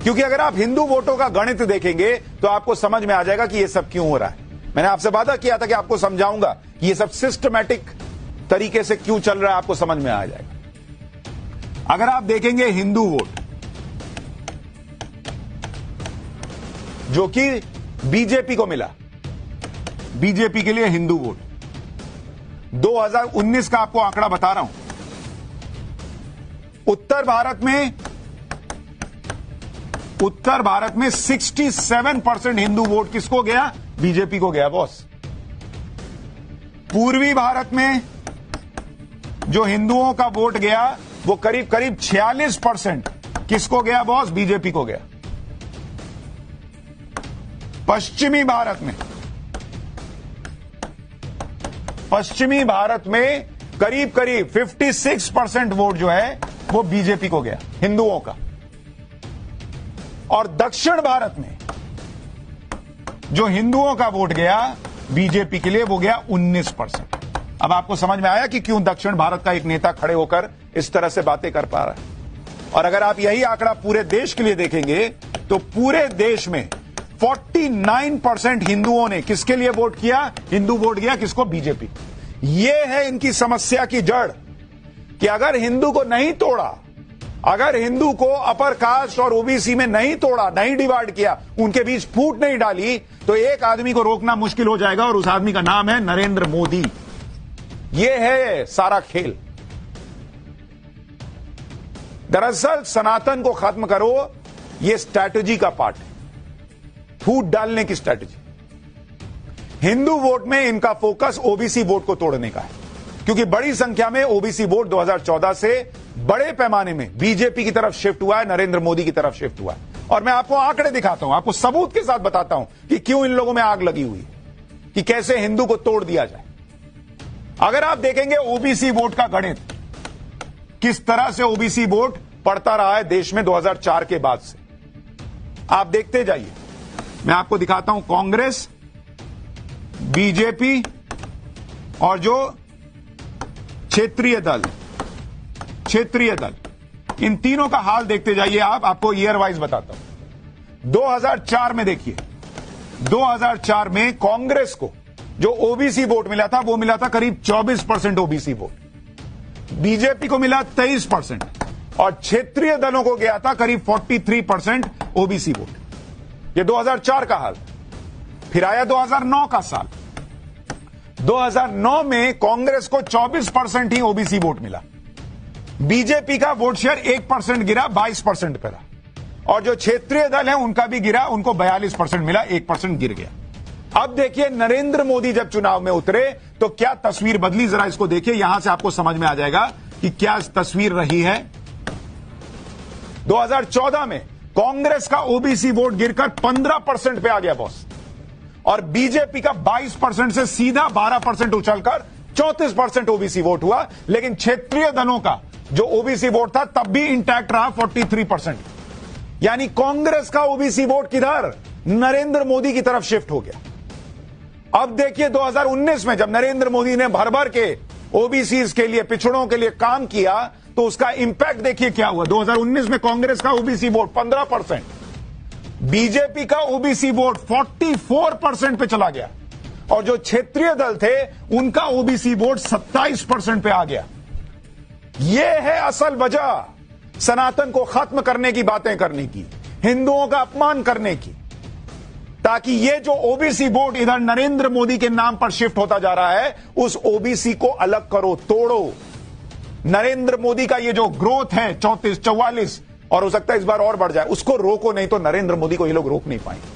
क्योंकि अगर आप हिंदू वोटों का गणित देखेंगे तो आपको समझ में आ जाएगा कि यह सब क्यों हो रहा है। मैंने आपसे वादा किया था कि आपको समझाऊंगा कि यह सब सिस्टमैटिक तरीके से क्यों चल रहा है, आपको समझ में आ जाएगा। अगर आप देखेंगे हिंदू वोट जो कि बीजेपी को मिला, बीजेपी के लिए हिंदू वोट 2019 का आपको आंकड़ा बता रहा हूं। उत्तर भारत में 67% हिंदू वोट किसको गया? बीजेपी को गया बॉस। पूर्वी भारत में जो हिंदुओं का वोट गया वो करीब 46% किसको गया बॉस? बीजेपी को गया। पश्चिमी भारत में करीब 56% वोट जो है वो बीजेपी को गया हिंदुओं का। और दक्षिण भारत में जो हिंदुओं का वोट गया बीजेपी के लिए वो गया 19%। अब आपको समझ में आया कि क्यों दक्षिण भारत का एक नेता खड़े होकर इस तरह से बातें कर पा रहा है। और अगर आप यही आंकड़ा पूरे देश के लिए देखेंगे तो पूरे देश में 49% हिंदुओं ने किसके लिए वोट किया? हिंदू वोट गया किसको? बीजेपी। यह है इनकी समस्या की जड़ कि अगर हिंदू को नहीं तोड़ा, अगर हिंदू को अपर कास्ट और ओबीसी में नहीं तोड़ा, नहीं डिवाइड किया, उनके बीच फूट नहीं डाली, तो एक आदमी को रोकना मुश्किल हो जाएगा और उस आदमी का नाम है नरेंद्र मोदी। यह है सारा खेल। दरअसल सनातन को खत्म करो, यह स्ट्रैटेजी का पार्ट है, फूट डालने की स्ट्रैटेजी। हिंदू वोट में इनका फोकस ओबीसी वोट को तोड़ने का है, क्योंकि बड़ी संख्या में ओबीसी वोट 2014 से बड़े पैमाने में बीजेपी की तरफ शिफ्ट हुआ है, नरेंद्र मोदी की तरफ शिफ्ट हुआ है। और मैं आपको आंकड़े दिखाता हूं, आपको सबूत के साथ बताता हूं कि क्यों इन लोगों में आग लगी हुई है, कि कैसे हिंदू को तोड़ दिया जाए। अगर आप देखेंगे ओबीसी वोट का गणित, किस तरह से ओबीसी वोट पड़ता रहा है देश में 2004 के बाद से, आप देखते जाइए। मैं आपको दिखाता हूं कांग्रेस, बीजेपी और जो क्षेत्रीय दल, इन तीनों का हाल देखते जाइए। आपको ईयर वाइज बताता हूं। 2004 में देखिए, 2004 में कांग्रेस को जो ओबीसी वोट मिला था वो मिला था करीब 24% ओबीसी वोट, बीजेपी को मिला 23% और क्षेत्रीय दलों को गया था करीब 43% ओबीसी वोट। ये 2004 का हाल। फिर आया 2009 का साल। 2009 में कांग्रेस को 24% ही ओबीसी वोट मिला, बीजेपी का वोट शेयर 1% गिरा, 22% पे रहा, और जो क्षेत्रीय दल है उनका भी गिरा, उनको 42% मिला, 1% गिर गया। अब देखिए नरेंद्र मोदी जब चुनाव में उतरे तो क्या तस्वीर बदली, जरा इसको देखिए, यहां से आपको समझ में आ जाएगा कि क्या तस्वीर रही है। 2014 में कांग्रेस का ओबीसी वोट गिरकर 15% पे आ गया बॉस, और बीजेपी का 22% से सीधा 12% उछलकर 34% ओबीसी वोट हुआ। लेकिन क्षेत्रीय दलों का जो ओबीसी वोट था तब भी इंटैक्ट रहा 43%। यानी कांग्रेस का ओबीसी वोट किधर? नरेंद्र मोदी की तरफ शिफ्ट हो गया। अब देखिए 2019 में जब नरेंद्र मोदी ने भर भर के ओबीसी के लिए, पिछड़ों के लिए काम किया तो उसका इंपैक्ट देखिए क्या हुआ। 2019 में कांग्रेस का ओबीसी वोट 15%, बीजेपी का ओबीसी वोट 44% पे चला गया, और जो क्षेत्रीय दल थे उनका ओबीसी वोट 27% पे आ गया। यह है असल वजह सनातन को खत्म करने की, बातें करने की, हिंदुओं का अपमान करने की, ताकि ये जो ओबीसी वोट इधर नरेंद्र मोदी के नाम पर शिफ्ट होता जा रहा है, उस ओबीसी को अलग करो, तोड़ो। नरेंद्र मोदी का ये जो ग्रोथ है 34, 44, और हो सकता है इस बार और बढ़ जाए, उसको रोको, नहीं तो नरेंद्र मोदी को ये लोग रोक नहीं पाएंगे।